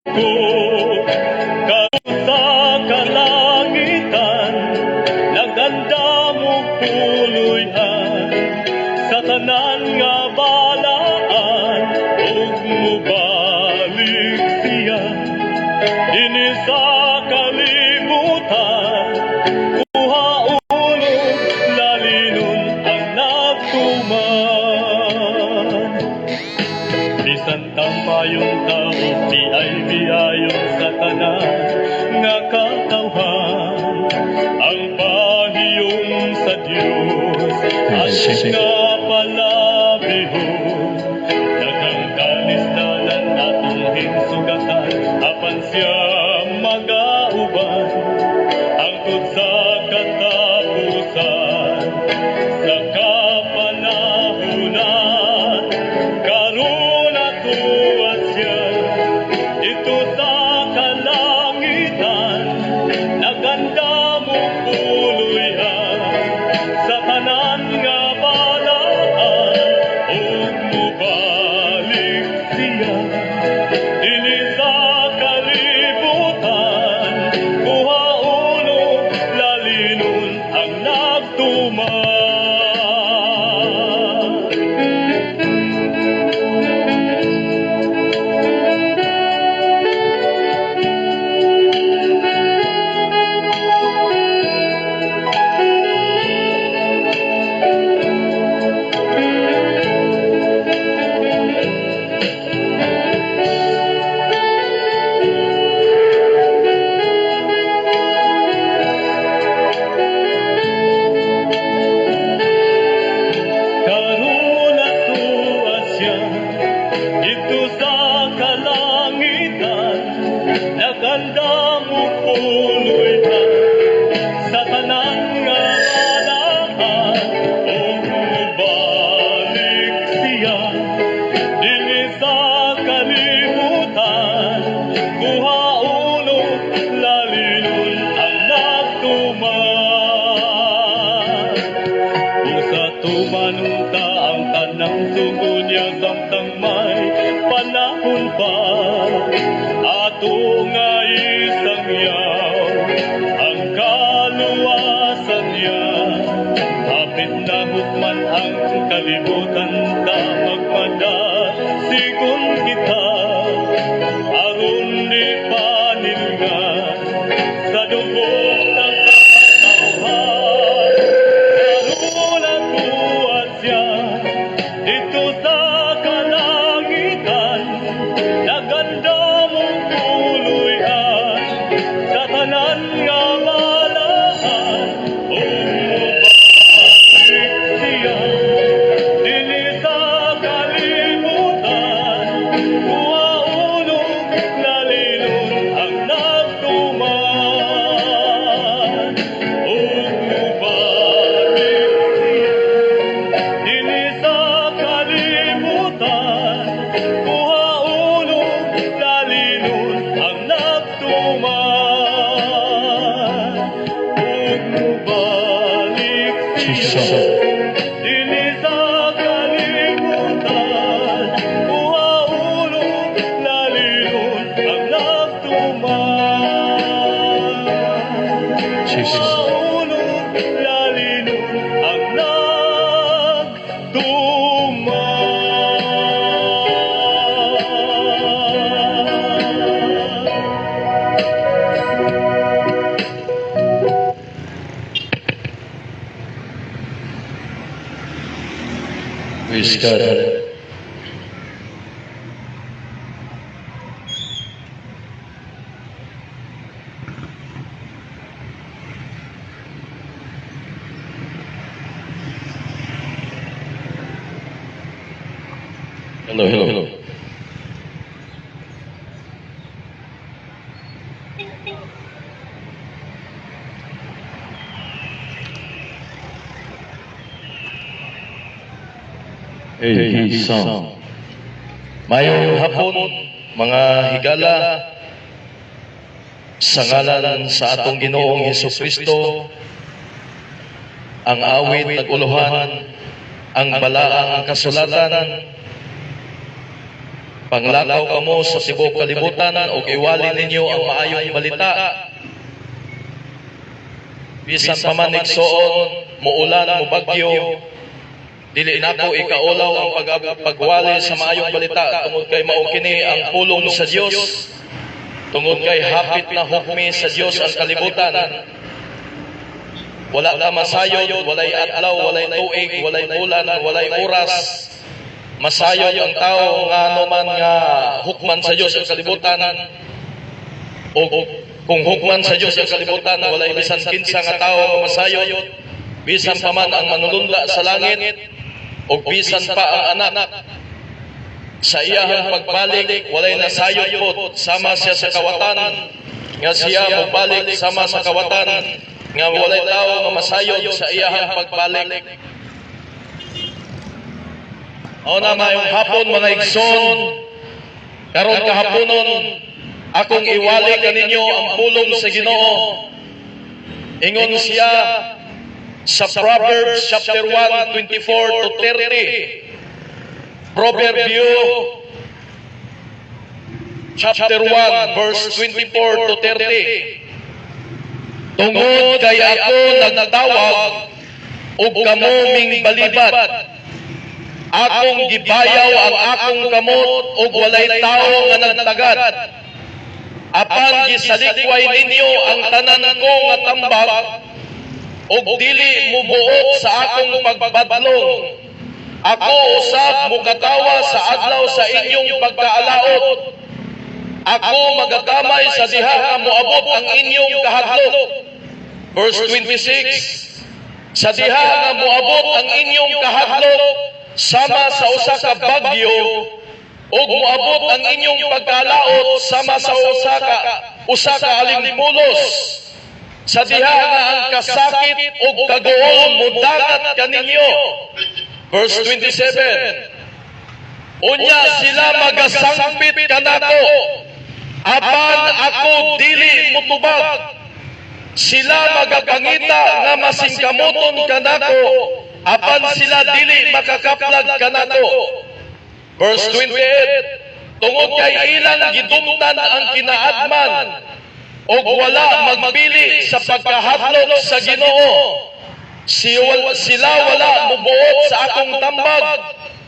ko sa kalangitan, naganda mo puluyan sa tanan nga balaan, ug mubalik siya dinhi sa kalibutan. Kuha ulog lalinon ang nagtuman, bisan tamayong tao di ay biayon sa tanan nga katawhan. Ang pahiyom sa Dios at napalabihon, daghang kanisdanan atong hinsugatan, apan siya magauban hangtod sa katapusan. Sa kapanahunan karon atuwa siya dito sa kalangitan, naganda mo puluyan sa tanan nga balaan, ug mubalik siya dinhi sa kalibutan. Kuha ulog lalinon ang nagtuman. Karon atuwa siya dito sa kalangitan, naganda mo puluyan sa tanan nga balaan, ug mubalik siya dinhi sa kalibutan. Kuha ulog lalinon ang nagtuman. Usa tumanunta ang tanang sugod niya, samtang may panahon pa. Ato nga isang yaw ang kaluwasan niya, hapit na hukman ang kalibutan. Ta magpadasigon kita aron di panilngan sa dugong ng katawhan. Karon atuwa siya dito sa kalangitan, naganda mo puluyan sa tanan nga balaan, ug mubalik siya dinhi sa kalibutan. Kuha ulog lalinon ang nagtuman, ug mubalik siya dinhi sa kalibutan. Kuha ulog lalinon ang nagtuman, ug mubalik siya dinhi sa kalibutan. Kuha ulog lalinon ang nagtuman, kuha ulog lalinon ang nagtuman. Praise God. Hello. Hey, song. Mayong hapon, mga higala, sa ngalan sa atong Ginoong Hesukristo, ang awit naguluhan, ang balaang kasulatan, Panglakaw kamo sa tibuok kalibutan ug iwali ninyo ang maayong balita. Bisan pa man igsoon, muulan, mubagyo, dili nako ikaulaw ang pagwali sa maayong balita tungod kay mao kini ang pulong sa Dios. Tungod kay hapit na hukmi sa Dios ang kalibutan. Wala ka masayod, walay adlaw, walay tuig, walay bulan, walay oras. Masayod ang tao nga anuman nga hukman sa Dios ang kalibutan. O kung hukman sa Dios ang kalibutan, walay bisan kinsa nga tao nga masayod, bisan pa man ang manulunda sa langit, o bisan pa ang anak. Sa iyahang pagbalik, walay nasayod po, sama siya sa kawatan, nga siya magbalik sama sa kawatan, nga walay tao nga masayod sa iyahang pagbalik. O na mayong hapon mga igsoon, karon kahaponon, akong iwali kaninyo ang pulong sa Ginoo. Ingon siya sa Proverbs chapter 1, 24 to 30. Proverbio chapter 1, verse 24 to 30. Tungod kay ako nagtawag ug kamo ming balibat. Akong gibayaw ang akong kamot ug walay tao nga nagtagad. Apan gisalikway ninyo ang tanan ko nga tambag ug dili mubuot sa akong pagbadlong. Ako usab mukatawa sa adlaw sa inyong pagkaalaot. Ako magagamay sa diha nga moabot ang inyong kahadlok. Verse 26. Sa diha nga moabot ang inyong kahadlok sama sa usa ka bagyo ug moabot ang inyong pagkalaot sama sa usa ka alimpulos. Sa diha nga ang kasakit ug kaguol mudagat kaninyo. Verse 27. Unya sila magasangpit kanako, apan ako dili mutubag. Sila magapangita nga masingkamoton kanako, apan sila dili makakaplag kanako. Verse 28. Tungod kay ilang gidumtan ang kinaadman, ug wala magpili sa pagkahadlok sa Ginoo. Sila wala mubuot sa akong tambag.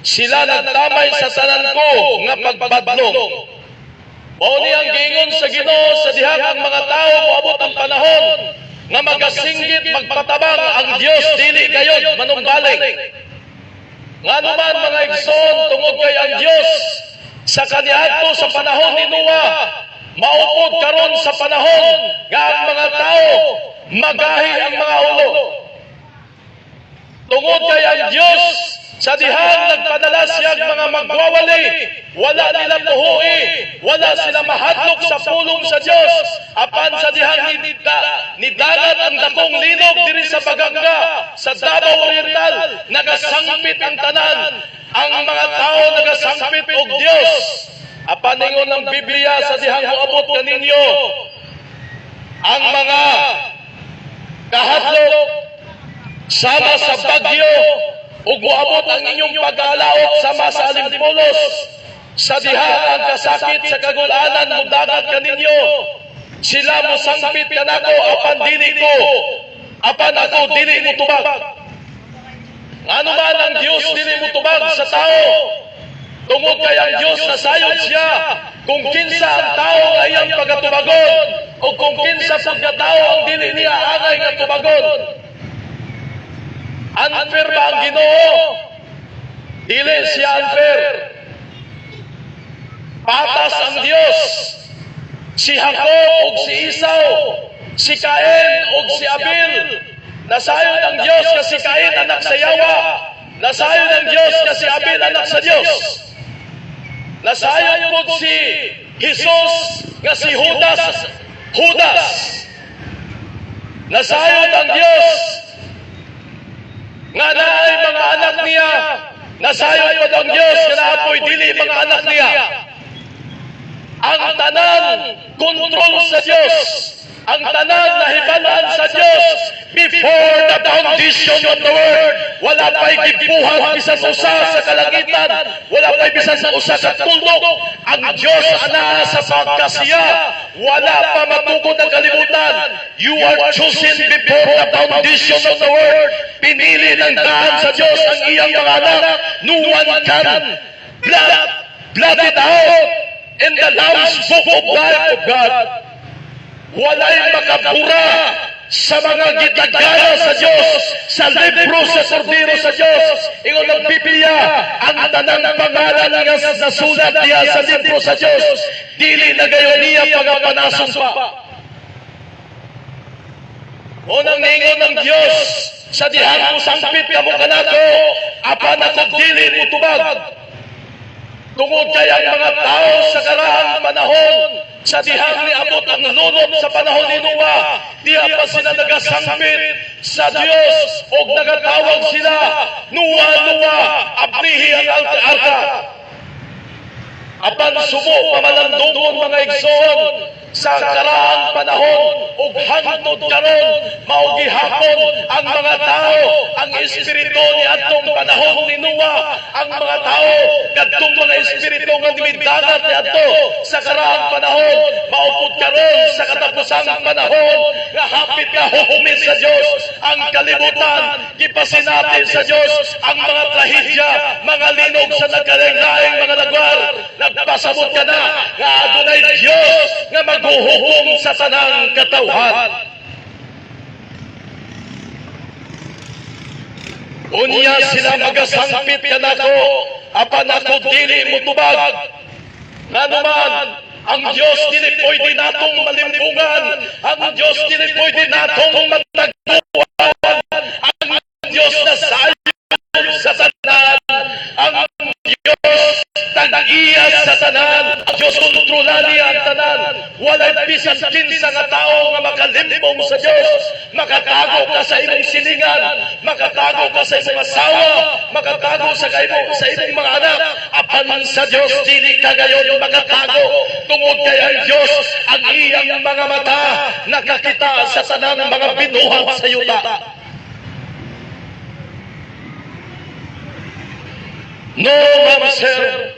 Sila nagtamay sa tanan ko nga pagbadlong. Mao ni ang giingon sa Ginoo sa dihang mga tao moabot ang panahon nga magasinggit magpatabang ang Dios dili gayud manumbalik. Ngano man mga igsoon, tungod kay ang Dios sa kaniadto sa panahon ni Noah maupod karon sa panahon nga ang mga tao magahi ang mga ulo. Tungod kay ang Dios sa dihang nagpadala siya mga magwawali, wala nila tuhui, wala sila mahadlok sa pulong sa Dios. Apan sa dihang nidagat ang dakong linog diri sa Baganga, sa Davao Oriental, nagasangpit ang tanan. Ang mga tao nagasangpit og Dios. Apan ingon ng Biblia sa dihang moabot kaninyo ang mga kahadlok sama sa bagyo ug moabot ang inyong pag-alaot sama sa alimpulos. Sa diha ang kasakit sa kagulanan mudagat kaninyo. Sila mosangpit kanako, apan dili ko, apan ako dili mutubag. Ano man ang Dios dili mutubag sa tao? Tungod kay ang Dios nasayod siya kung kinsa ang tao nga iyang pagatubagon o kung kinsa pagkatao ang dili niya angay nga tubagon. Unfair ba ang Ginoo? Dili siya unfair. Patas ang Dios. Si Jacob ug si Esau, si Cain ug si Abel. Nasayod ang Dios nga si Cain anak sa Yawa. Nasayod ang Dios nga si Abel anak sa Dios. Nasayod po si Jesus nga si Judas. Nasayod ang Dios nga naay mga anak niya. Nasayod po ang Dios nga naapoy dili mga anak niya. Ang tanan kontrol sa Dios. ang tanan na hibalaan sa Dios before the foundation of the world. Wala pa'y gibuhat bisan usa sa kalangitan, wala pa'y bisan usa sa tuldok. Ang Dios ana sa pagkasiya, wala pa matugod ang kalibutan. You are chosen before the foundation of the world. Pinili ng daan sa Dios ang iyang mga anak. No one can blot it out in the Lamb's Book of Life of God. Wala'y makabura sa mga gitagala sa Diyos, sa libro sa sordiro sa Diyos. Ingon ng Biblia, ang tanang pangalan nga nasulat niya sa libro sa Diyos, dili na gayon niya pagapanason pa. Unang ningon ng Diyos, sa dihang mo sangpit ka mo kanako, apan ako dili mo tubag. Tungod kay ang mga tao sa karang panahon, sa dihang niabot ang lunod sa panahon ni Noah, diha pa sila nagasangpit sa Dios o nagatawag sila, Noah, Noah, ablihi ang arka. Apan subo pamalandungon mga igsoon, sa karaang panahon ug hangtod karon mao gihapon ang mga tao ang espiritu ni adtong panahon ni Noah, ang mga tao kadtong mga espiritu nga nimidagat ni adto sa karaang panahon maupod karon sa katapusang panahon nga hapit ka huhumin sa Dios ang kalibutan gipasinati sa Dios ang mga trahedya mga linog sa nagkalain-laing mga lugar. Nagpasabot ka na nga adunay Dios nga maghuhukom sa tanang katawhan. Unya sila magasangpit ka nako, apan ako dili mo tubag. Nga naman, ang Diyos dili pwede natong malimbungan, ang Diyos dili pwede natong matagpuan, ang Diyos na sayon sa tanan, ang Diyos tag-iya sa tanan, ang Diyos kontrolan niya ang tanan. Walay bisan kinsa nga tao nga makalimbong sa Diyos. Makatago ka sa imong silingan, makatago ka sa imong asawa, makatago sa imong mga anak. Apan sa Diyos dili ka gayon makatago. Tungod kay ang Diyos ang iyang mga mata nakakita sa tanan mga binuhat sa yuta. No, ma'am, sir.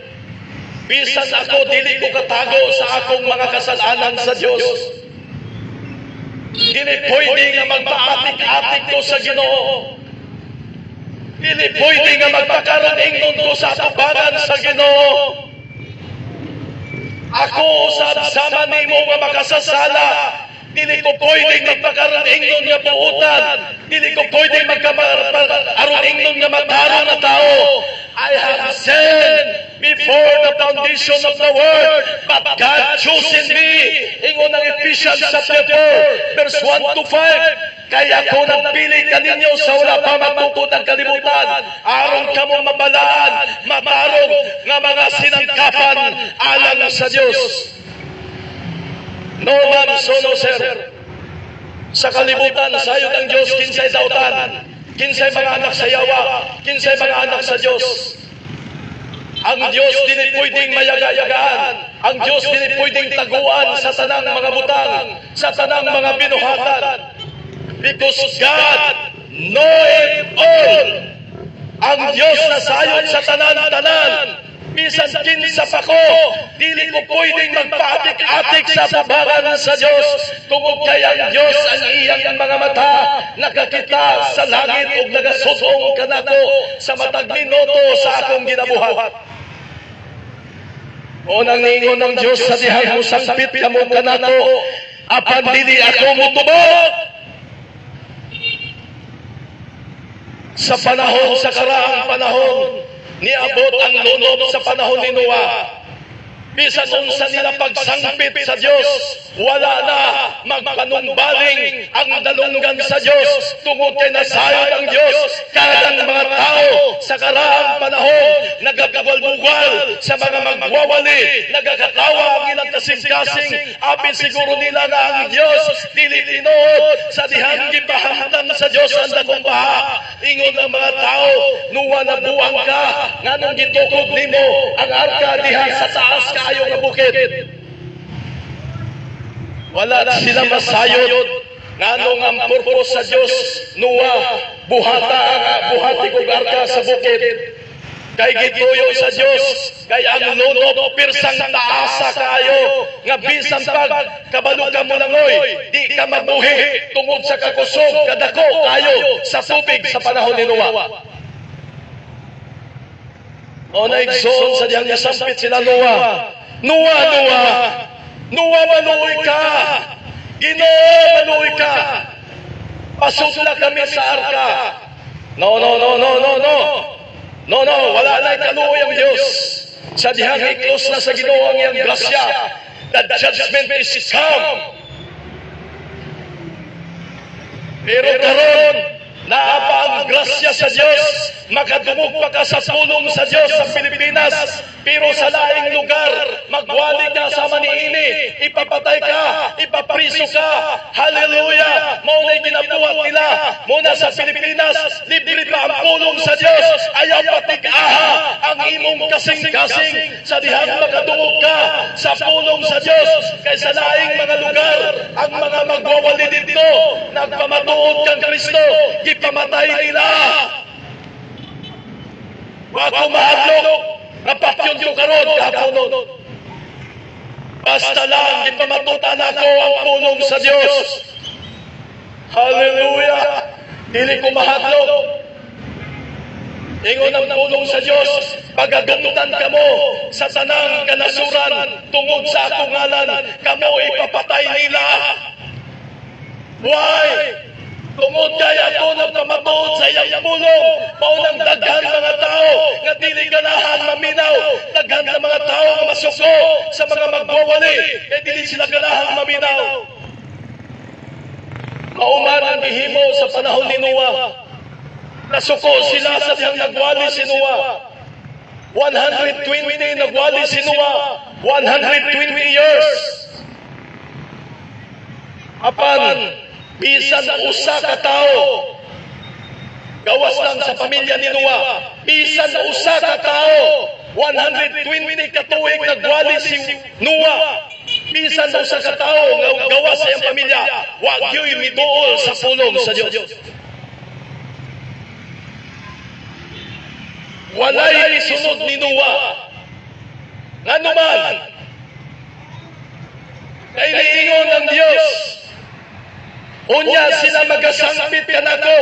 Bisan ako, dili ko katago sa akong mga kasalanan sa Diyos. Dili pwede nga magpaatik-atik ko sa Ginoo. Dili pwede nga magpakaraningon ko sa atubangan sa Ginoo. Ako, sama nimo nga makasasala, dili ko pwede magpakaraningon nga buutan. Dili ko pwede magkamaroningon nga mataro na tao. I have sinned before the foundation of the world, but God chosen me. Ingon ang Ephesians chapter 4, verse 1 to 5. Kaya ko nagpili kaninyo sa wala pa matutod ang kalibutan, aron kamo mabalaan, matarog nga mga sinangkapan alang sa Diyos. No, ma'am, so no, sir. Sa kalibutan, sayod ang Diyos, kinsay dautan, kinsay mga anak sa yawa, kinsay mga anak sa Diyos. Ang Diyos dili pwedeng mayaga-yagaan. Ang Diyos dili pwedeng taguan sa tanang mga butang, sa tanang mga binuhatan. Because God knoweth all. Ang Diyos na sayod sa tanan-tanan. Bisan kinsa pa ko, dili ko pwedeng magpaatik-atik sa babaran sa Diyos. Tungod kay ang Diyos ang iyang mga mata nakakita sa langit ug nagasugong kanako sa matag minuto sa akong ginabuhat. Unang ningon ng Diyos sa dihang mo sangpit kamo kanako, apan dili ako mutubag. Sa panahon, sa karaang panahon, niabot ang lunod sa panahon ni Noah. Bisan unsa nila pagsangpit sa Diyos, wala na magpanumbaling ang dalunggan sa Diyos. Tungod kay nasayod ang Diyos, kadang mga tao sa karaang panahon nagagawal-bugal sa mga magwawali, nagakatawa ang ilang kasing-kasing. Apin siguro nila na ang Diyos dili tinuod sa dihang gipahamtang sa Diyos ang dakong baha. Ingon ang mga tao, nuwa na buang ka, nganong gitukod nimo ang arka diha sa taas kaayo nga bukid. Wala na sila masayod. Nganong ang purpose sa Dios nuwa buhati kog arka sa bukid. Kay gituyo sa Dios, kay ang luno pirsang taasa kayo nga bisan pag kabalo ka mo langoy, di ka mabuhi tungod sa kakusog kadako kayo sa tubig sa panahon ni Noah. O naigsoon sa diyang nasampit sila Noah. Noah, maluoy ka! Ginoo, maluoy ka! Pasudla kami sa arka. No, wala na'y kaluoy ang Diyos. Sa dihang i-close na sa Ginoo ang iyang grasya. The judgment is come. Pero karon, naapa ang grasya sa Diyos. Makadumog pa ka sa pulong sa Diyos sa Pilipinas. Pero sa laing lugar, magwali ka sa maniini. Ipapatay ka, ipapriso ka. Hallelujah! Maunay ginabuhat nila. Muna sa Pilipinas, libre pa ang pulong sa Diyos. Ayaw patig-aha ang imong kasing-kasing. Sa dihang makadumog ka sa pulong sa Diyos. Kaysa laing mga lugar, ang mga magwawali dito, nagpamatuod kang Kristo, ipamatay nila. Ako mahadlok, napatyon ko karon kahapon. Basta lang, ipamatutan ako ang pulong sa Diyos. Hallelujah! Dili ko mahadlok. Ingon ang pulong sa Diyos, pagadutan kamo sa tanang kanasuran tungod sa akong ngalan, kamo ipapatay nila. Why? Tungod kaya ako nagpamatuod sa iyang pulong, maunang daghan mga tao nga dili ganahan maminaw, daghan na mga tao nga masuko sa mga magwawali, kaya dili sila ganahan maminaw. Mauman ang gihimo sa panahon ni Noah. Nasuko sila sa diyang nagwali si Noah. 120 nagwali si Noah. 120 years. Apan, bisan usa ka tao, gawas lang sa pamilya ni Noah, bisan usa ka tao, 120 katuig nagwali si Noah, bisan usa ka tao, gawas sa iyang pamilya, wag yo'y miduol sa pulong sa Diyos. Walay isunod ni Noah. Nga naman, kay niingon ng Diyos, unya sila magasangpit ka na ko,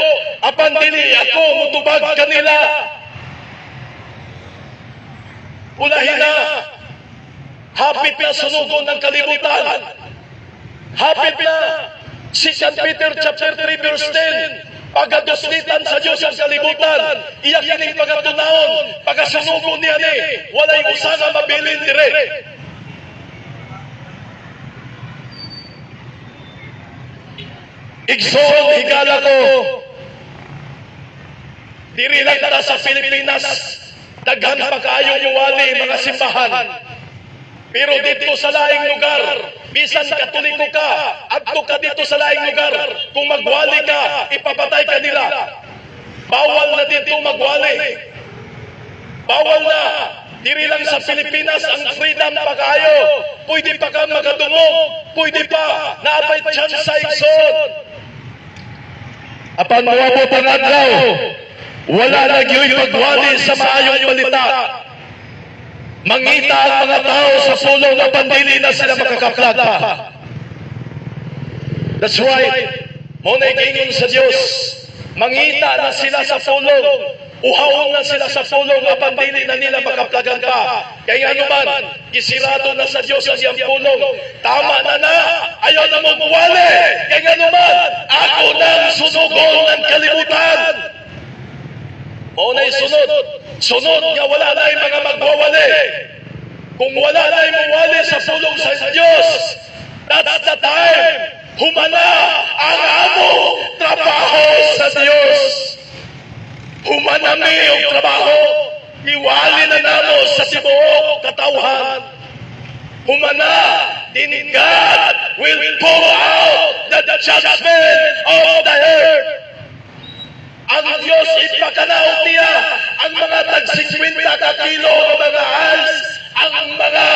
apan dili ako mutubag kanila. Ulahin na, hapit na sunugon ng kalibutan. Hapit na, 2 Peter chapter 3 verse 10, pagaduslitan sa Diyos ang kalibutan, iya kining pagatunaon, pagasunugon niya ni, walay usa nga mabilin dire. Igsoon, higala ko. Diri lang ta sa Pilipinas, daghan pa kaayo wali mga simbahan. Pero dito sa laing lugar, bisan katoliko ka, adto ka dito sa laing lugar, kung magwali ka, ipapatay ka nila. Bawal na dito magwali. Bawal na. Diri lang sa Pilipinas ang freedom pa kaayo. Pwede pa ka magadungog, pwede pa, naabay chance sa igsoon. Apan mawabot ang adlaw, wala na gyoy pagwali sa maayong balita. Mangita ang mga tao sa pulong na pandili na sila makakaplag pa. That's right. Muna ikingon sa Diyos, mangita na sila sa pulong, uhawon na sila sa pulong na pandili na nila makaplagan pa. Kaya nga naman, gisirado na sa Diyos ang iyang pulong. Tama na, ayaw na mong buwali. Kaya nga naman, ako nang sunugon ng kalibutan. Maunay sunod nga wala na yung mga magwawali. Kung wala na yung mawali sa pulong sa Diyos, that's the time, humana ang amo trabaho sa Diyos. Humanami ang trabaho, iwali na namo sa tibuok katawhan. Humana, then God will pour out the judgment of the earth. Ang Diyos ipakanaot niya ang mga tag-50 ka kilo ng mga alls, ang mga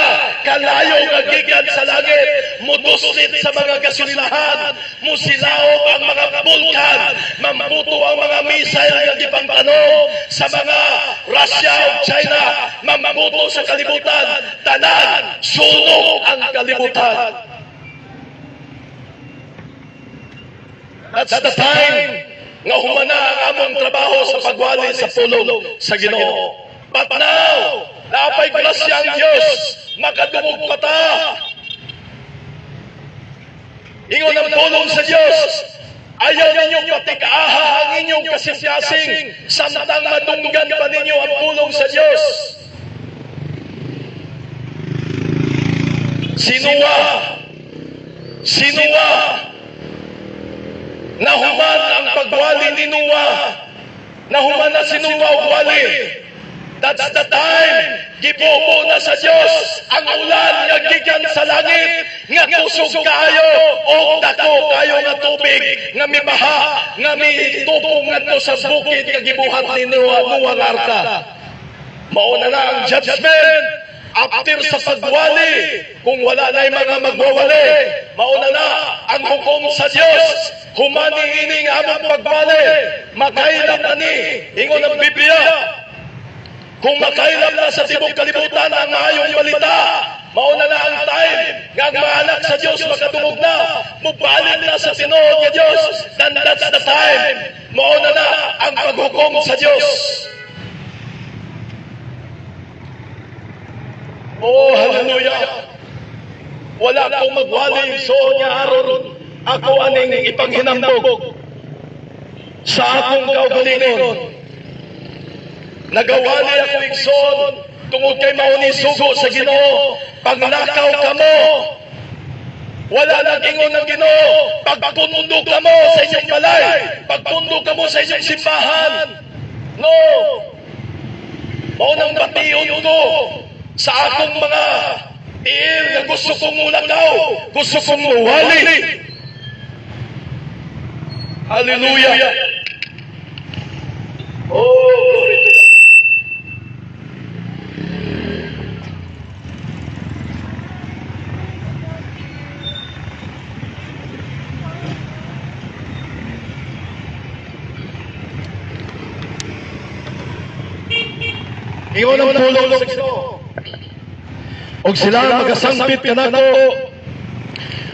kalayo nga gikan sa langit, muduslit sa mga gasolinahan, musilaog ang mga bulkan, mambuto ang mga missile nga gipangtanom sa mga Russia o China, mambuto sa kalibutan, tanan, sunog ang kalibutan. That's the time nga humana ang among trabaho sa pagwali sa pulong sa Ginoo. But now, napay grasya ang Diyos, makadumog pa ta. Ingon ang pulong sa Diyos, ayaw ninyong patikaaha ang inyong kasing-kasing, samtang madunggan pa ninyo ang pulong sa Diyos. Sinuwa, nahuman ang pagwali ni Noah, nahuman na si Noah og wali. That's the time, gibubo na sa Diyos ang ulan nga gikan sa langit, nga kusog kayo o dako kayo nga tubig, nga may baha, nga may tubong ngadto sa bukid nga gibuhat ni Noah nga arka. Mauna na ang judgment after sa pagwali, kung wala na yung mga magwawali, mauna na ang hukom sa Diyos. Humani ining among pagwali, makailap na ni, ingon ang Biblia, kung makailap na sa tibok kalibutan ang maayong balita, mauna na ang time nga ang mga anak sa Diyos makatungog na, mubalik na sa tinuod ng Diyos, then that's the time, mauna na ang paghukom sa Diyos. Oh, hallelujah! Wala akong magwali so niya aron, ako aning ipanghinambog sa akong kaugalingon. Nagawali ako igsoon tungod kay mauni sugo sa Ginoo. Pagnakaw kamo, wala nagingon ng Ginoo. Pagpundok kamo sa inyong balay, pagpundok kamo sa inyong simbahan. No! Maunang batiyon ko sa akong mga tiil na gusto kong mulakaw, gusto kong muwali. Hallelujah! Oh, glory to God. Ingon ang pulong sa Ginoo. Og sila magasangpit kanako,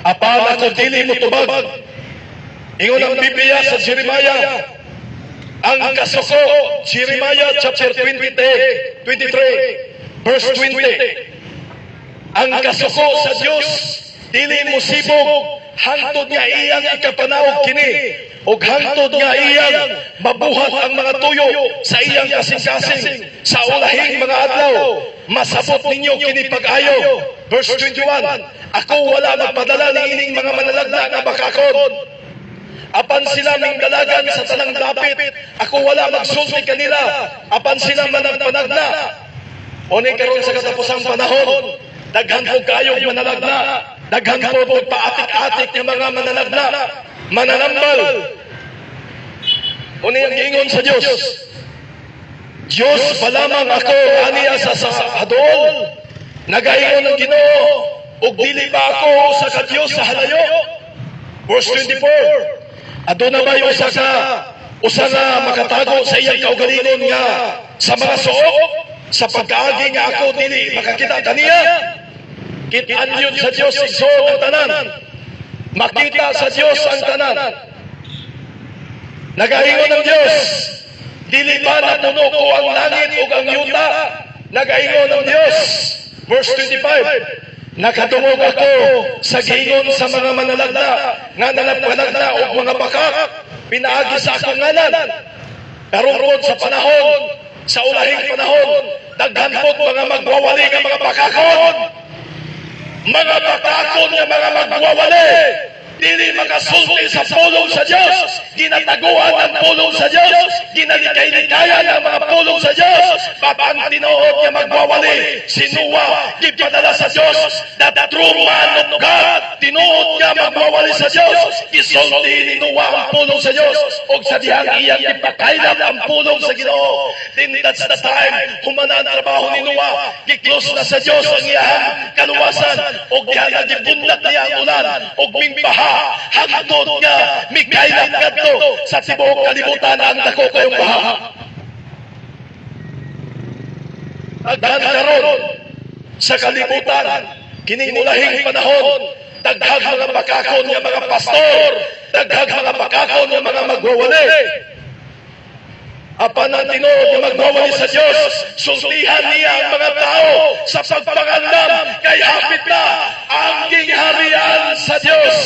apan ako dili mo tubag. Ingon ang Biblia sa Jeremiah, ang kasuko, Jeremiah chapter 23, verse 20. Ang kasuko sa Diyos, dili mo sibog, hangtod nga iyang ikapanawag kini, ug hangtod nga iyang mabuhat ang mga tuyo sa iyang kasing-kasing sa ulahing mga adlaw. Masabot ninyo kini pag-ayo. Verse 21, ako wala magpadala ni ining mga manalagna nga bakakon. Apan sila ning dalagan sa tanang dapit, ako wala magsulti kanila. Apan sila managpanagna. Oni karon sa katapusang panahon, daghan po kayo manalagna, daghan po paatik-atik ng mga manalagna, mananambal. Oni ang giingon sa Diyos, Diyos pa lamang ako aniya sa hadol, nagaingon ng Ginoo, ug dili ba ako sa kadiyos sa halayo? Verse 24, aduna ba yung usa nga makatago sa iyang kaugalingon nga sa mga suok, sa pagkaagi nga ako dili makakita kaniya? Kitaan yun sa Diyos igsoon ang tanan, makita sa Diyos ang tanan. Nagaingon ng Diyos, dili ba napuno ko ang langit ug ang yuta? Nagaingon ng Diyos, verse 25, nakatungog ako sa gingon sa mga manalagna nga nalagpanagna ug mga bakak, pinaagi sa akong ngalan. Karungkod sa panahon, sa ulahing panahon, daghan pod mga magwawali nga mga bakakon, mga bakakon nga mga magwawali, dili makasulti sa pulong sa Dios, ginataguan ang pulong sa Dios, ginalikay-likayan ang mga pulong sa Dios, papang tinuod nga magwawali, sinuwa, gipadala sa Dios, that true man of God, tinuod nga magwawali sa Dios, gisulti ninuwa ang pulong sa Dios, og sa dihang iyang ipakailap ang pulong sa Ginoo. Then that's the time, humana ang trabaho ni Noah, giklose na sa Dios ang iyang kaluwasan, og diha na gibundak niya ang ulan, og mingbaha, hangtod nga, mikailap kadto sa tibuok kalibutan ang dako kayong baha. Daghan karon sa kalibutan, kining ulahing panahon, daghang mga bakakon nga mga pastor, daghang mga bakakon nga mga magwawali. Apan ang tinuod nga magwawali sa Dios, sultihan niya ang mga tao sa pagpangalam kay hapit na ang gingharian sa Dios.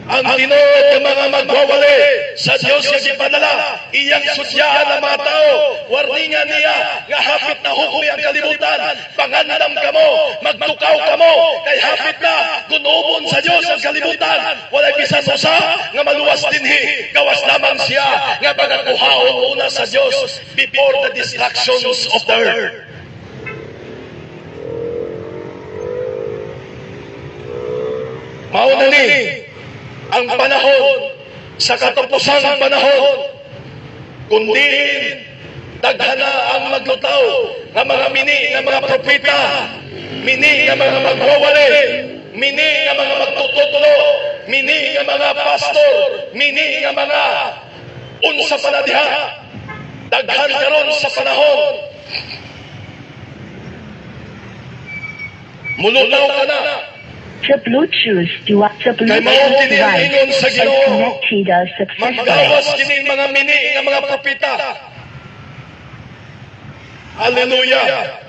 Ang tinuod ng mga magwawali sa Dios nga gipadala, iyang sudyaan ang mga tao, warningan niya nga hapit na hukmi ang kalibutan, pangandam kamo, magtukaw kamo, kay hapit na gunubon sa Dios ang kalibutan, walay bisan usa nga maluwas dinhi, gawas lamang siya nga pagakuhaon una sa Dios before the destructions of the earth. Mauna ni ang panahon sa katapusang panahon, kundi daghan na ang maglutaw ng mga mini ng mga propeta, mini ng mga magwawali, mini ng mga magtututlo, mini ng mga pastor, mini ng mga unsa pala diha. Daghan karon sa panahon, mulutaw ka na. The Bluetooth Kay mao kini ang ingon sa Ginoo, maggawas kini mga mini nga mga propeta. Hallelujah.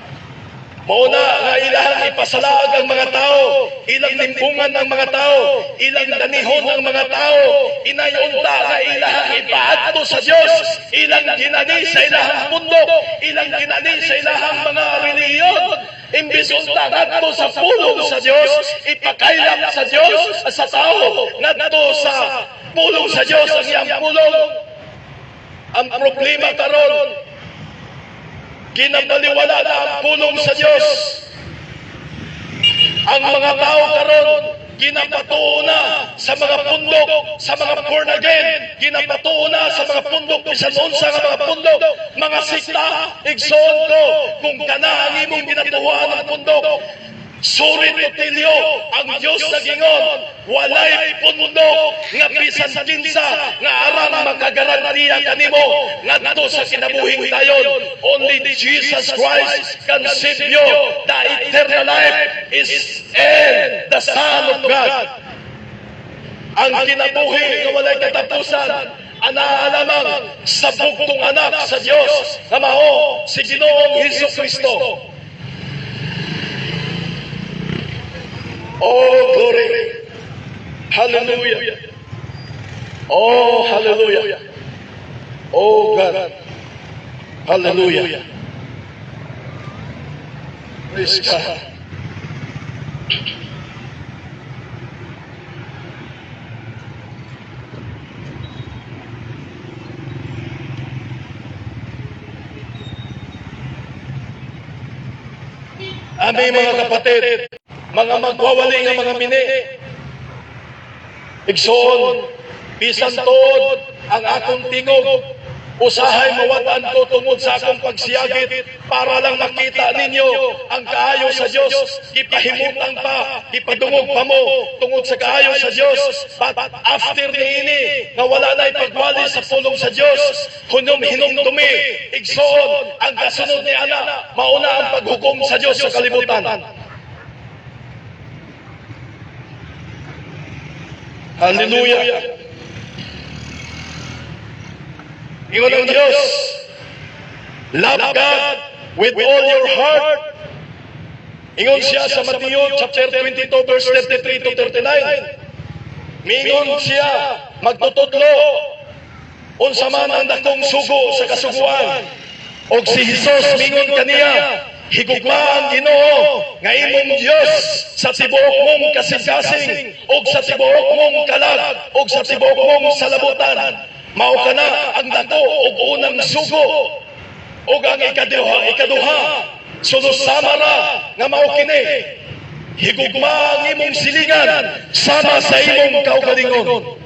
Mauna nga ilahang ipasalaag ang mga tao, ilang limbungan ng mga tao, ilang danihon ng mga tao, inayunta nga ilahang ipaadto sa Dios, ilang ginani sa ilahang mundo, ilang ginani sa ilahang mga reliyon. Imbis unta ngadto sa pulong sa Dios, ipakailap sa Dios sa tao, ngadto sa pulong sa Dios ang iyang pulong. Ang problema karon, ginabaliwala na ang pulong sa Dios. Ang mga tao karon ginapatuo na sa mga pundok, sa mga born again, ginapatuo na sa mga pundok, bisan unsa nga mga pundok, mga sikta, igsoon ko, kung kana ang imong ginatuhan ng pundok, surit tutilyo, ang Diyos na gingon, walay pundok, nga bisan kinsa, nga arang makagarantiya kanimo, ngadto sa kinabuhing tayon, only Jesus Christ can save you. The eternal life is in the Son of God. Ang kinabuhi nga walay katapusan, anaalamang sa bugtong anak sa Dios, nga mao si Ginoong Hesukristo. Oh, glory. Hallelujah. Oh, hallelujah. Oh, God. Hallelujah. Praise God. Aming mga kapatid, mga magwawali nga mga mini, igsoon, bisan tod ang akong tingog, usahay mawatan ko tungod sa akong pagsiyagit para lang makita ninyo ang kaayo sa Dios. Gipahimutan pa, gipadungog pa mo tungod sa kaayo sa Dios. But after niini nga wala na ipagwali sa pulong sa Dios, hinumdumi, igsoon, ang kasunod ni ana, mauna ang paghukom sa Dios sa kalibutan. Hallelujah. Ingon ang Diyos, love God with all your heart. Ingon siya sa Matthew chapter 22 verse 33 to 39. Mingon siya, magtutudlo, unsa man ang dakong sugo sa kasuguan. Og si Jesus mingon kaniya, higugma ang Ginoo nga imong Dios sa tibuok mong kasing-kasing ug sa tibuok mong kalag ug sa tibuok mong salabutan. Mao kana ang dako ug unang sugo ug ang ikaduha sulusama ra nga mao kini higugma ang imong silingan sama sa imong kaugalingon.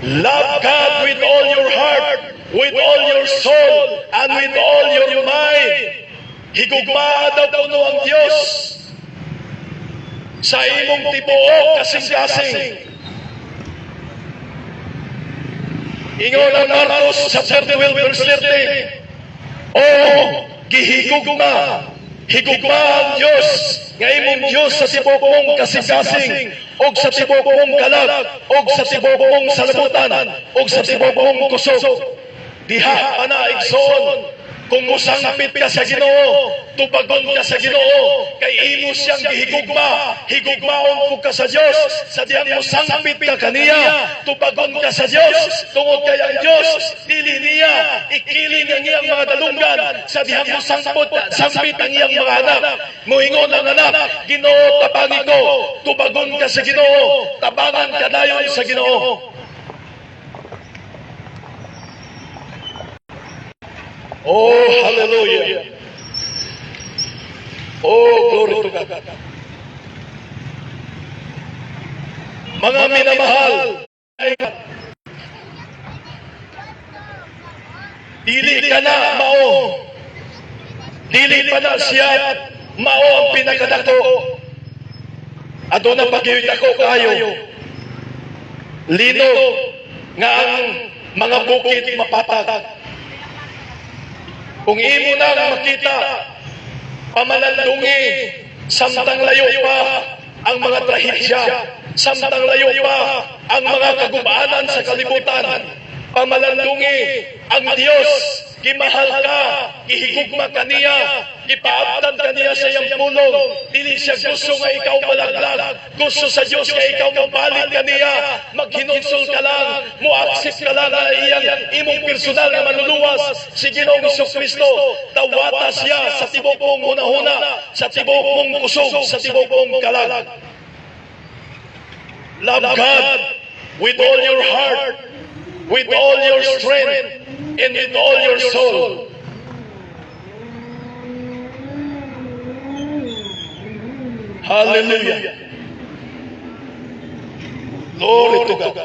Love God with all your heart, with all your soul, and with all your mind. Higugma daw kuno ang Dios sa imong tibuok kasing-kasing. Ingon ang Marcos chapter 12 verse 30. Gihigugma, higugma ang Dios nga imong Dios sa tibuok mong kasing-kasing og sa tibuok mong kalag og sa tibuok mong salabutan og sa tibuok mong kusog. Diha ana igsoon kung musangpit ka sa Ginoo, tubagon ka sa Ginoo, kay imo siyang gihigugma, higugmaon ko ka sa Dios, sa diyang musangpit ka kaniya, tubagon ka sa Dios, tungod kay ang Dios dili niya ikiling ang iyang mga dalunggan, sa diyang musangpit ang iyang mga anak. Moingon ang anak, Ginoo tabangi ko, tubagon ka sa Ginoo, tabangan ka dayon sa Ginoo. Oh, hallelujah. Oh, glory to God. Mga minamahal, dili ka na mao. Dili pa na siya mao ang pinakadako. Aduna pagyud ako kayo. Lino nga ang mga bukid mapatag. Kung imo na makita, pamalandungi, samtang layo pa ang mga trahedya, samtang layo pa ang mga kagubaanan sa kalibutan, pamalandungi ang Dios, gimahal ka, gihigugma kaniya, gipaabtan kaniya sa iyang pulong, dili siya gusto nga ikaw malaglag, gusto sa Dios nga ikaw mapalit kaniya, maghinunsol ka lang, muaksip ka lang na iyang imong personal na manluluwas, si Ginoong Jesucristo, dawata siya sa tibok mong hunahuna, sa tibok mong kusog, sa tibok mong kalag. Love God with all your heart, with all your strength, and with all your soul. Hallelujah. Glory to God.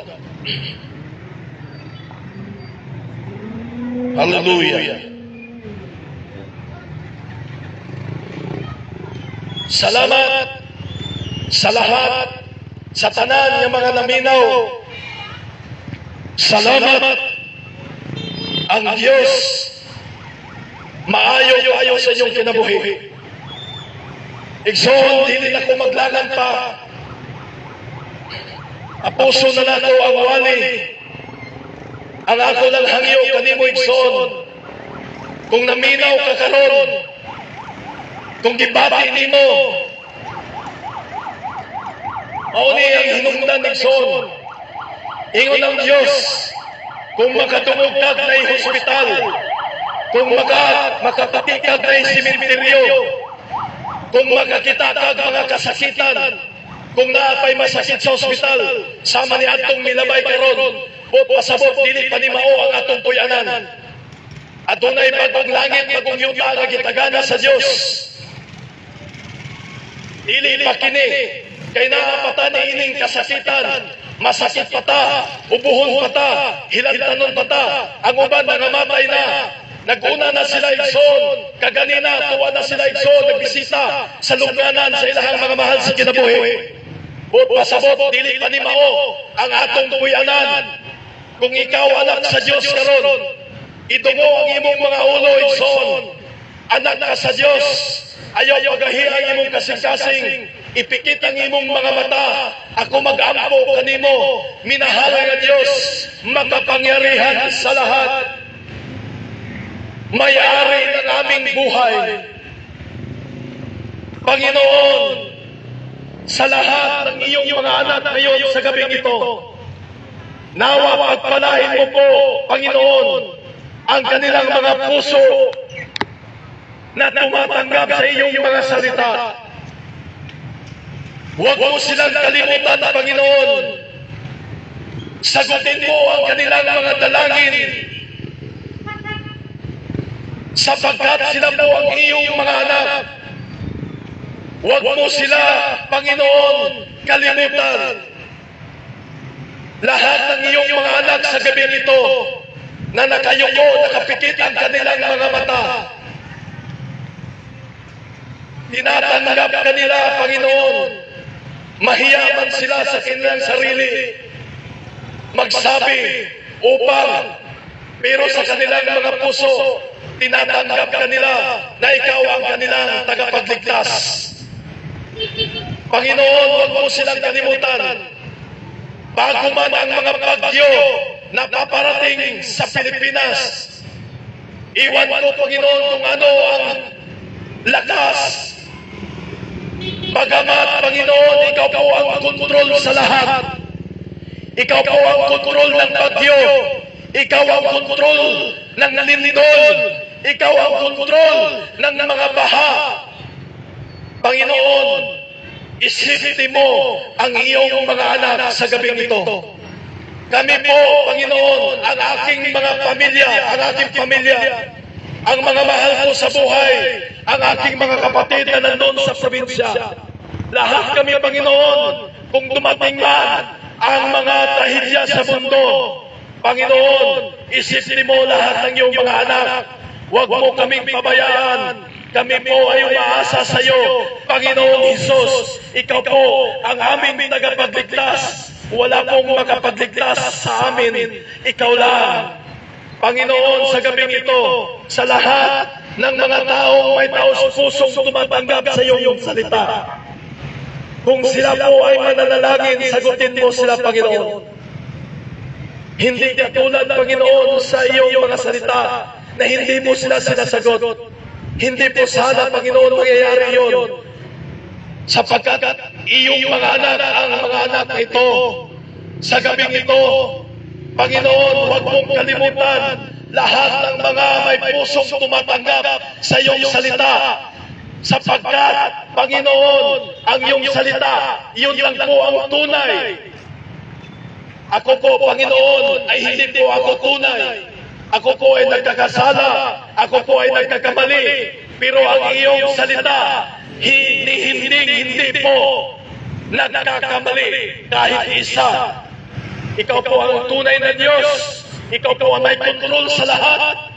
Hallelujah. Salamat sa lahat, sa tanan ng mga naminaw. Salamat ang Diyos maayo sa inyong kinabuhi. Igsoon, dili na ko maglalan pa. Apuso na nato ang wali. Ang ako lang hangyo kanimo igsoon. Kung naminaw ka karon, kung gibati nimo, mauni ang hinungdan igsoon. Ingon ang Diyos, kung makatungog kag na hospital, kung makapatikag na simenteryo, kung makakita kag mga kasakitan, kung naapay masakit sa ospital, sama ni atong milabay karon, o pasabot dili pa ni mao ang atong puyanan. Adunay bagong langit, bagong yuta nga gitagana sa Dios. Dili pa kini kay naapatan ni ining kasakitan, masakit pa ta, ubuhon pa ta, hilantanon pa ta, ang uban nangamatay na. Naguna na sila igsoon, kaganina tuwa na sila igsoon, nagbisita sa lugyanan sa ilahang mga mahal sa kinabuhi. But pasabot, dili pa ni mao ang atong puyanan. Kung ikaw anak sa Dios karon, idungo ang imong mga ulo igsoon. Anak ka sa Dios, ayaw pagahi ang imong kasing-kasing, ipikit ang imong mga mata, ako mag-ampo kanimo, minahal nga Dios, makapangyarihan sa lahat. May-ari ng aming buhay. Panginoon, sa lahat ng iyong mga anak ngayon sa gabing ito, nawa pagpalain mo po, Panginoon, ang kanilang mga puso, na tumatanggap sa iyong mga salita. Huwag mo silang kalimutan, Panginoon. Sagutin mo ang kanilang mga dalangin, sapagkat sila po ang iyong mga anak. Huwag mo sila, Panginoon, kalimutan. Lahat ng iyong mga anak sa gabi ito na nakayuko, nakapikit ang kanilang mga mata, tinatanggap kanila, Panginoon. Mahiyaman sila sa kanilang sarili magsabi upang, pero sa kanilang mga puso, tinatanggap kanila na ikaw ang kanilang tagapagligtas. Panginoon, huwag mo silang kalimutan. Bago man ang mga bagyo na paparating sa Pilipinas, iwan ko, Panginoon, kung ano ang lakas. Bagamat, Panginoon, ikaw po ang kontrol sa lahat. Ikaw po ang kontrol ng bagyo. Ikaw ang kontrol ng lindol. Ikaw ang kontrol ng mga baha. Panginoon, isipin mo ang iyong mga anak sa gabing ito. Kami po, Panginoon, ang aking mga pamilya, ang aking pamilya, ang mga mahal ko sa buhay, ang aking mga kapatid na nandun sa probinsya. Lahat kami, Panginoon, kung dumating man ang mga trahedya sa mundo, Panginoon, isipin mo lahat ng iyong mga anak. Huwag mo kaming pabayaan. Kami po ay umaasa sa iyo, Panginoong Hesus. Ikaw po ang aming tagapagligtas. Wala pong makapagligtas sa amin. Ikaw lang. Panginoon, sa gabing ito, sa lahat ng mga taong may taos-pusong tumatanggap sa iyong salita, kung sila po ay mananalangin, sagutin mo sila, Panginoon. Hindi katulad, Panginoon, sa iyong mga salita na hindi mo sila sinasagot. Hindi po sana, Panginoon, mangyayari yun. Sapagkat iyong mga anak, ang mga anak na ito, sa gabing ito, Panginoon, huwag mong kalimutan lahat ng mga may pusong tumatanggap sa iyong salita. Sapagkat, Panginoon, ang iyong salita, yun lang po ang tunay. Ako po, Panginoon, ay hindi po ako tunay. Ako po ay nagkakasala. Ako po ay nagkakamali. Pero ang iyong salita, hindi po nagkakamali kahit isa. Ikaw po ang tunay na Diyos. Ikaw po ang may kontrol sa lahat.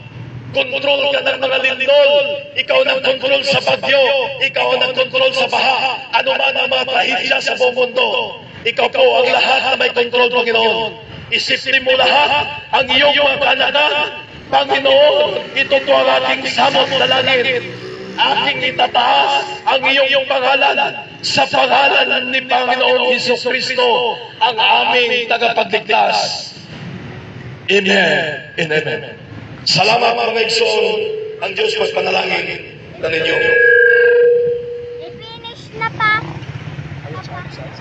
Kontrol ka ng mga lindol. Ikaw ang kontrol sa bagyo. Ikaw ang kontrol sa baha. Ano man ang mga trahedya sa buong mundo. Ikaw po ang lahat na may kontrol, Panginoon. Isipin mo lahat ang iyong mga kanakan. Panginoon, ito po ang ating samot na langit. Ating itataas ang iyong pangalan sa pangalan ni Panginoon Hesus Kristo, ang aming tagapagligtas. Amen. Amen. Salamat, mga igsoon. Ang Diyos magpanalangin na ninyo. I-finish na pa. Ipasal.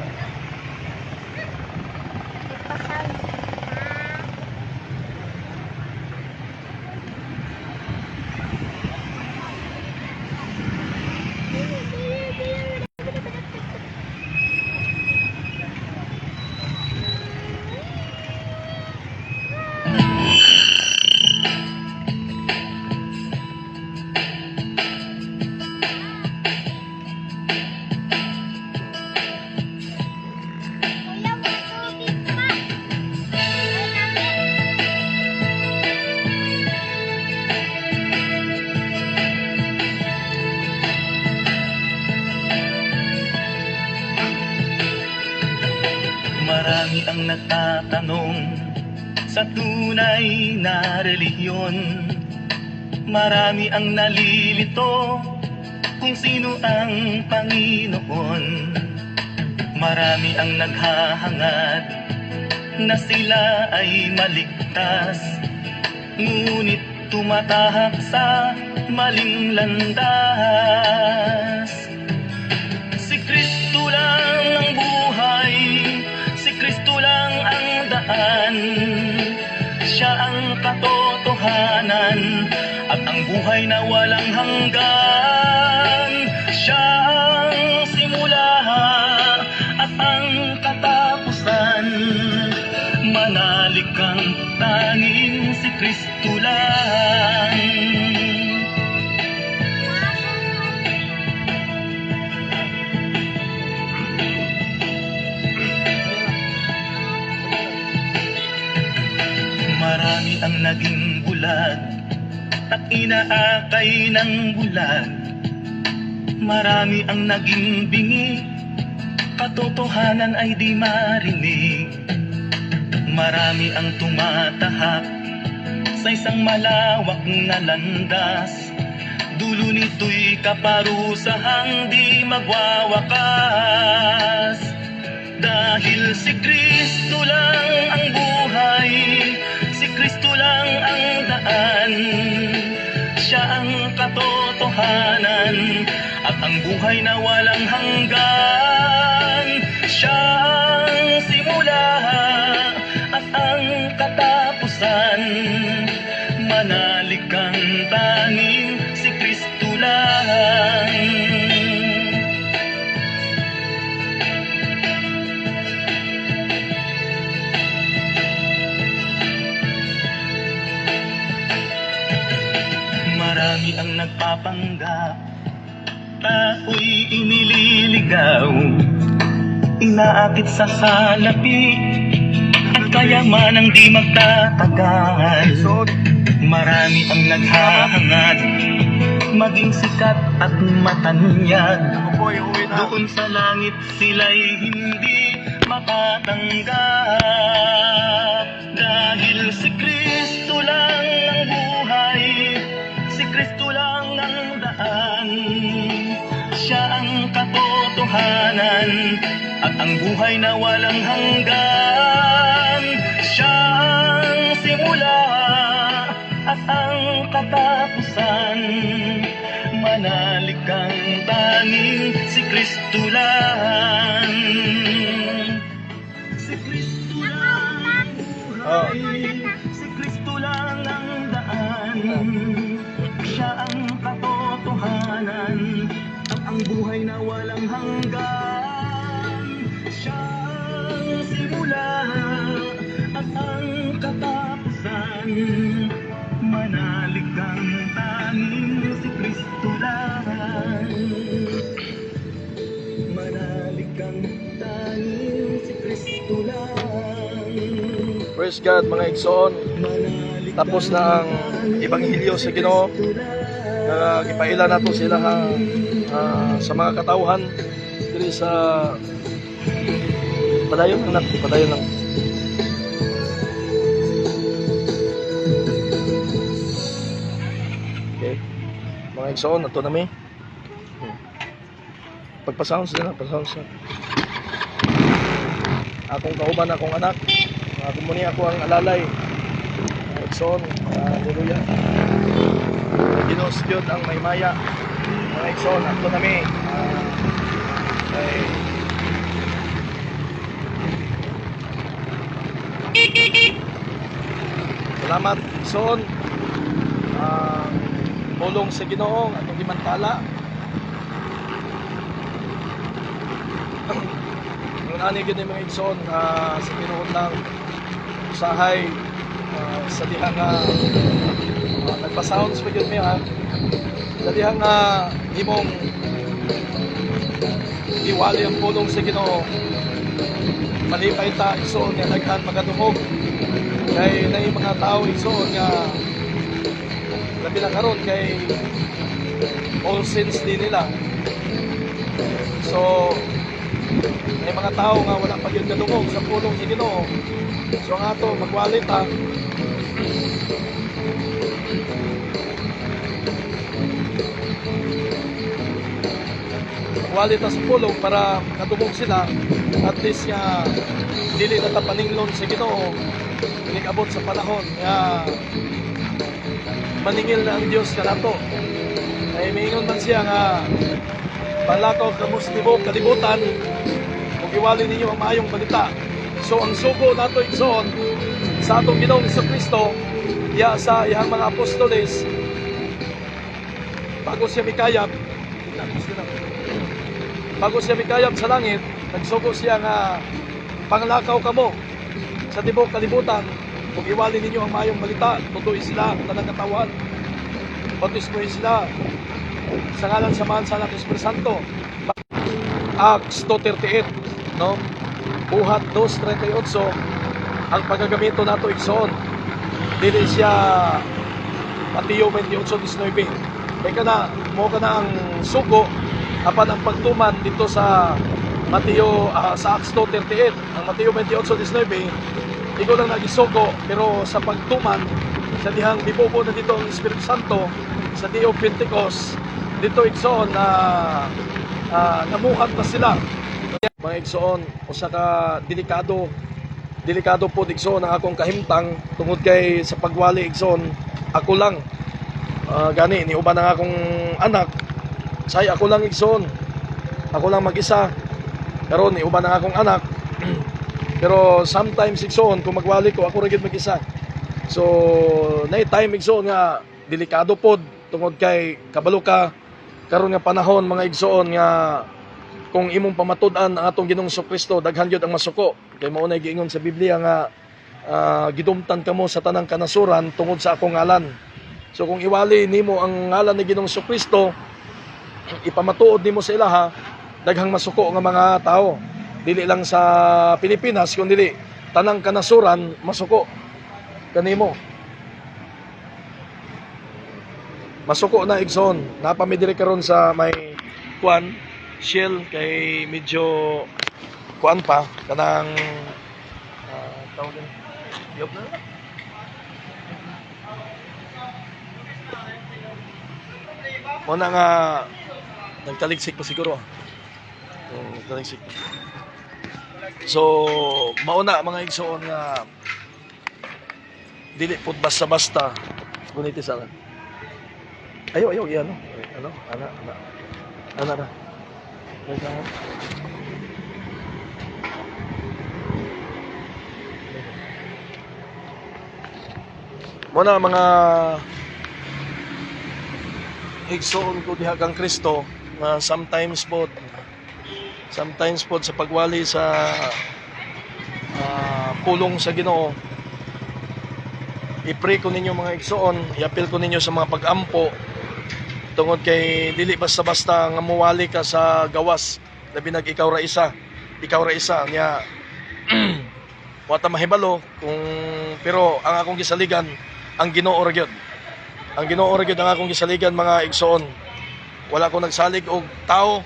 Kuya, may tubig pa. Ay, namin. Marami ang nagtatanong sa tunay na relihiyon. Marami ang nalilito kung sino ang Panginoon. Marami ang naghahangad na sila ay maligtas, ngunit tumatahak sa maling landas. Si Kristo lang ang buhay, si Kristo lang ang daan. Siya ang katotohanan at ang buhay na walang hanggan. Siya ang simula at ang katapusan. Manalig kang tanging si Kristo lang. Marami ang naging bulag at inaakay ng bulag. Marami ang naging bingi, katotohanan ay di marinig. Marami ang tumatahak sa isang malawak na landas. Dulo nito'y kaparusahang di magwawakas. Dahil si Kristo lang ang buhay, si Kristo lang ang daan. Siya ang katotohanan at ang buhay na walang hanggan. Siya ang simula at ang katapusan. Manalig kang tanging si Kristo lang. Marami ang nagpapanggap, tao'y inililigaw, inaakit sa salapi, at kayamanang di magtatagal. Marami ang naghahangad, maging sikat at matanyag. Doon sa langit sila'y hindi makatanggap. Dahil si Kristo lang ang buhay, si Kristo lang ang daan. Siya ang katotohanan at ang buhay na walang hanggan. Siya ang simula at ang katapusan. Manalig kang tanging si Kristo lang. Si Kristo lang ang buhay, si Kristo lang ang daan. Siya ang katotohanan at ang buhay na walang hanggan. Siya ang simula at ang katapusan. Manalig kang tanging si Kristo lang. Manalig kang tanging si Kristo lang. Praise God mga igsoon. Manalig Tapos na ang Ebanghelyo sa Ginoo. Gipaila nato sila sa mga katawhan diri sa padayon lang. Okay. Mga igsoon, nato nami. Pagpasahon sila, akong kauban, akong anak. Ako muni ako ang alalay. Mga igsoon, hallelujah. Ginos Diyod ang may maya. Mga igsoon, nato nami. Salamat igsoon. Tulong sa Ginoo atong gimantala. Yung ani gid mga igsoon sa tinuod lang usahay sa dihang nagpa-sounds pa gyud mi sa dihang himong iwali ang pulong sa Ginoo. Malipay ta igsoon nga daghan magadumog kay nay mga tao igsoon nga labi na karon kay all sins din nila. So may mga tao nga wala pa gyud kadungog sa pulong sa Ginoo. So nga to magwalit ta. Magwalit ta sa pulong para kadungog sila. At least nga dili na ta paninglon sa Ginoo. Nigabot sa panahon nga maningil na ang Dios kanato. Ay miingon man siya nga balakaw kamos tibok kalibutan ug iwali ninyo ang maayong balita. So ang sugo nato igsoon sa atong Ginoong Hesukristo ya sa iyang mga apostoles bago siya mikayab, bago siya mikayab sa langit, nagsugo siya nga panglakaw kamo sa tibok kalibutan, kung iwali ninyo ang mayong balita, tutuin sila ang tanang katawan, bautismuhin sila sa ngalan sa Mahal sa Anak Espiritu Santo. Acts 2:38, no? Buhat 2:38 ang pagagamito nato igsoon. Dili siya Mateo 28:19. Kaya kana mo kana ang sugo apan ang pagtuman dito sa Mateo sa Acts 2:38. Ang Mateo 28:19 ikaw lang nagisugo, pero sa pagtuman sa dihang bibubo na dito ang Espiritu Santo sa Day of Pentecost, dito igsoon na namuhat na sila. Mga igsoon, usa ka delikado po igsoon ang akong kahimtang tungod kay sa pagwali igsoon ako lang gani ni uban ang akong anak say ako lang igsoon, ako lang mag-isa karon ni uban ang akong anak. Pero sometimes igsoon kung magwali ko ako ra gyud mag-isa, so nay time igsoon nga delikado pod tungod kay kabalo ka karon nga panahon mga igsoon nga kung imong pamatud-an ang atong Ginoong Kristo daghan gyud ang masuko. Kay mao na giingon sa Biblia nga gidumtan kamo sa tanang kanasuran tungod sa akong ngalan. So kung iwali nimo ang ngalan ni Ginoong Kristo, ipamatuod nimo sa ilaha, daghang masuko nga mga tao. Dili lang sa Pilipinas kundi tanang kanasuran masuko kanimo. Masuko na igsoon. Napamidiri karon sa may kuan Shell kay medyo kuan pa kanang tawag din. Yup na. Mo na nga nagtaligsik pa siguro. Nagtaligsik. So mauna mga igsoon nga dili pud basta-basta guniti sa Ayo iyan ano ana Muna mga igsoon ko diha kang Kristo na sometimes po sa pagwali sa pulong sa Ginoo, i-pray ko ninyo mga igsoon, i-appeal ko ninyo sa mga pag-ampo tungod kay dili basta-basta nga muwali ka sa gawas labi nag ikaw ra isa niya wata mahibalo kung pero ang akong gisaligan ang Ginoo ra gyud ang akong gisaligan mga igsoon. Wala ko nagsalig og tao,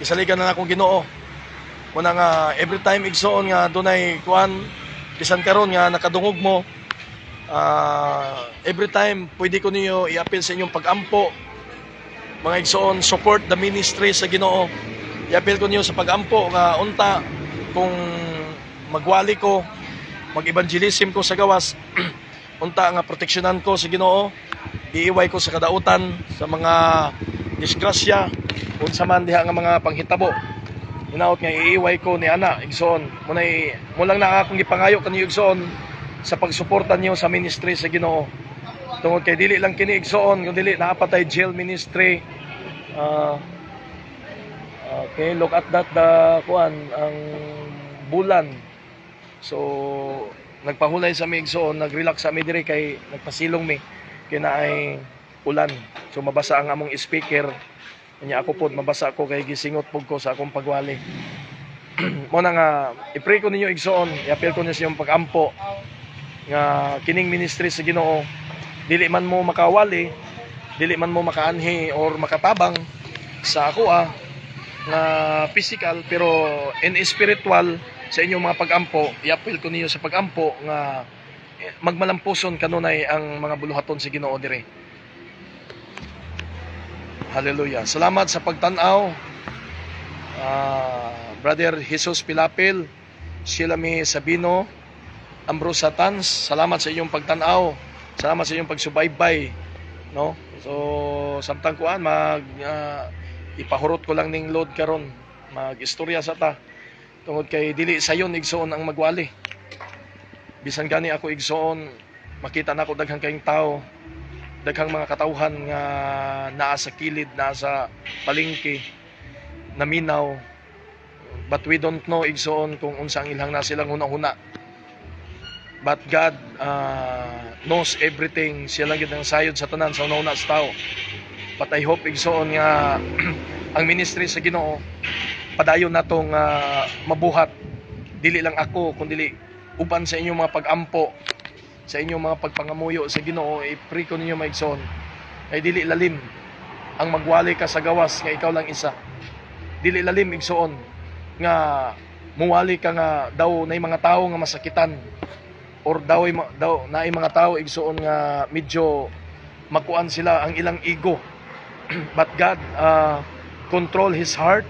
gisaligan na akong Ginoo. Muna nga every time igsoon nga dunay kuan bisan karon nga nakadungog mo, every time pwede ko niyo i-appeal sa inyong pag-ampo mga igsoon, support the ministry sa Ginoo. I-appeal ko niyo sa pag-ampo nga unta kung magwali ko, mag-evangelism ko sa gawas, unta nga proteksyonan ko sa Ginoo, iiway ko sa kadautan, sa mga disgrasya, unsa man diha nga mga panghitabo. Hinaot nga iiway ko ni ana igsoon. Mo lang na akong gipangayo kaniyo igsoon sa pagsuporta niyo sa ministry sa Ginoo. Tungod kay dili lang kini igsoon, kun dili naapatay jail ministry. Okay, look at that ang bulan. So nagpahulay sa mi igsoon, nagrelax sa mi diri kay nagpasilong mi kay naay ulan. So mabasa ang among speaker. Kanya ako pod mabasa ko kay gisingot pug ko sa akong pagwali. Mo na nga i-pray ko ninyo igsoon, i-appeal ko ninyo sa iyong pag-ampo nga kining ministry sa Ginoo. Dili man mo makawali, dili man mo makaanhi or makatabang sa ako nga physical, pero in spiritual sa inyong mga pag-ampo, i-appeal ko niyo sa pag-ampo nga magmalampuson kanunay ang mga buluhaton sa Ginoo dire. Hallelujah. Salamat sa pagtan-aw. Brother Jesus Pilapil, Silami Sabino, Ambrose Satans, salamat sa iyong pagtan-aw. Salamat sa iyong pagsubaybay, no? So samtang kuan ipahurot ko lang ning load karon, mag-istorya sa ta. Tungod kay dili sayon igsoon ang magwali. Bisan gani ako igsoon, makita na ko daghang kayong tao daghang mga katawhan nga naa sa kilid, naa sa palengke, naminaw. But we don't know igsoon kung unsa ang ilang na silang huna-huna. But God knows everything. Siya lang gid ang sayod sa tanan sa una-una sa tao. But I hope igsoon nga ang ministry sa Ginoo padayon natong mabuhat. Dili lang ako kundi uban sa inyong mga pag-ampo, sa inyong mga pagpangamuyo sa Ginoo. I-pray ko ninyo maigsoon ay dili lalim ang magwali ka sa gawas nga ikaw lang isa. Dili lalim igsoon nga muwali ka nga daw na mga tao nga masakitan or daw na mga tao igsoon nga medyo makuan sila ang ilang ego. But God control his heart.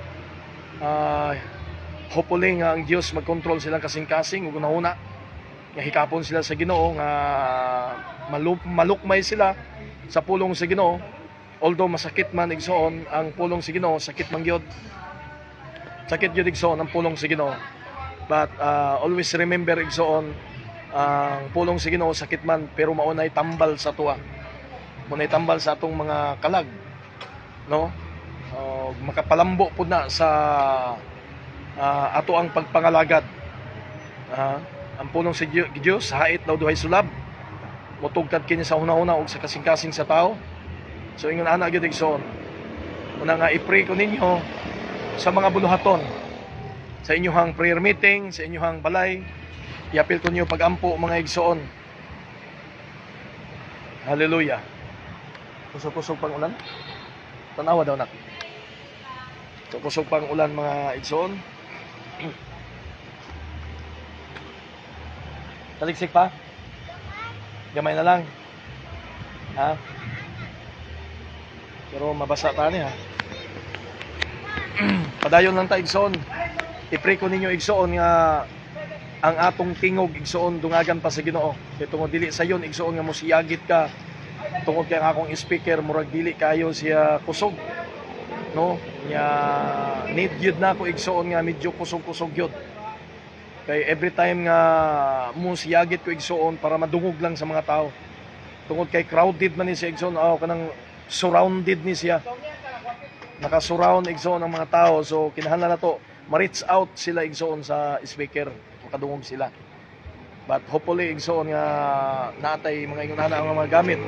Hopefully nga ang Dios mag-control silang kasing-kasing ug una nga hikapon sila sa Ginoo nga malukmay sila sa pulong sa Ginoo. Although masakit man igsoon ang pulong sa Ginoo, sakit man gyud. Sakit gyud igsoon ang pulong sa Ginoo. But always remember igsoon ang pulong sa Ginoo sakit man pero maunay tambal sa tuwa. Maunay tambal sa atong mga kalag. No? Makapalambo pud na sa ato ang pagpangalagad. Ang pulong sa Dios hait daw duhay sulab. Motugkad kini sa hunahuna ug sa kasing-kasing sa tao. So ingon ana gyud igsoon. Una nga i-pray ko ninyo sa mga buluhaton, sa inyong prayer meeting, sa inyong balay, iapil ko niyo pag-ampo mga igsoon. Hallelujah. Kusog-kusog pang ulan. Tanawa daw nak. Kusog pang ulan mga igsoon. Taliksik pa? Gamay na lang. Ha? Pero mabasa ta ni ha. Padayon lang ta igsoon. I-pray ko ninyo igsoon nga ang atong tingog igsoon dungagan pa sa Ginoo. Kay tungod dili sayon igsoon nga mosiyagit ka. Tungod kay ang akong speaker murag dili kayo siya kusog. No? Nya need gyud na ko igsoon nga medyo kusog-kusog gyud. Kay every time nga mosiyagit ko igsoon para madungog lang sa mga tao. Tungod kay crowded man ni siya igsoon, kanang surrounded ni siya. Naka-surround igsoon ang mga tao, so kinahanglan na to ma-reach out sila igsoon sa speaker, makadungog sila. But hopefully igsoon nga natay mga ingunana ang mga gamit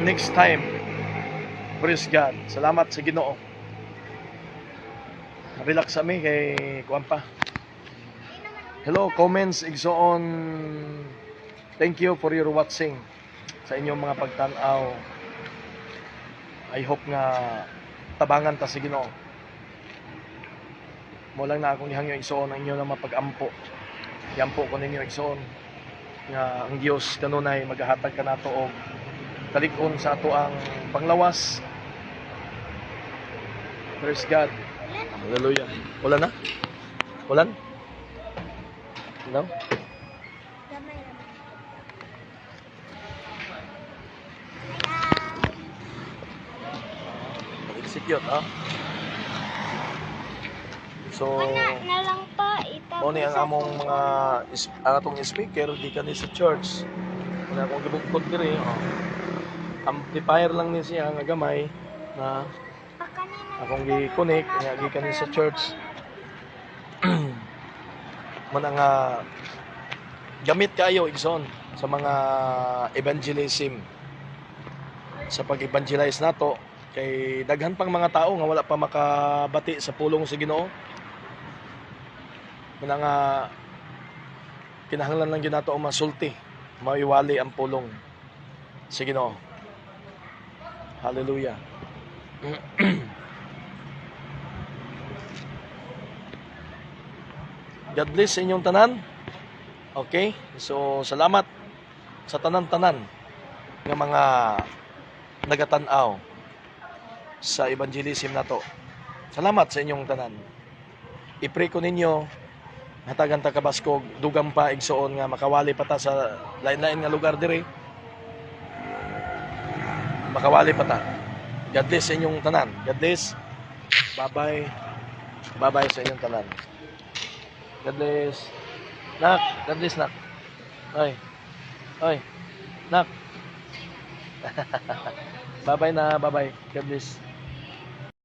next time. Praise God. Salamat sa Ginoo. Relax kami kay kuan pa. Hello, comments igsoon. Thank you for your watching sa inyong mga pagtan-aw. I hope nga tabangan ta sa Ginoo. Mo lang na akong ihangyo igsoon ang inyo na mapag-ampo. Iampo ko ninyo igsoon nga ang Dios kanunay magahatag kanato og kalig-on sa ato ang panglawas. Praise God. Hallelujah. Ulan na? Ulan? No? Gamay lang. Execute, ha? So, Na lang pa. Itapos mo ni ang among mga ang atong speaker di kani sa church. Wala akong gibugkod diri, amplifier lang ni siya nga gamay na akong gi-connect nga gikan sa church. Man nga gamit kayo igsoon sa mga evangelism, sa pag-evangelize nato kay daghan pang mga tao nga wala pa makabati sa pulong sa Ginoo. Man nga kinahanglan lang gyud nato ang masulti, maiwali ang pulong sa Ginoo. Hallelujah. God bless sa inyong tanan. Okay? So, salamat sa tanan-tanan ng mga nagatanaw sa evangelism nato. Salamat sa inyong tanan. I-pray ko ninyo hatagan ta kabaskog dugang pa igsoon nga makawali pa ta sa lain-lain nga lugar diri. Makawali pa ta. God bless sa inyong tanan. God bless. Bye-bye. Bye-bye sa inyong tanan. God bless. Nak, God bless nak. Ay. Ay. Nak. Bye-bye na, bye-bye. God bless.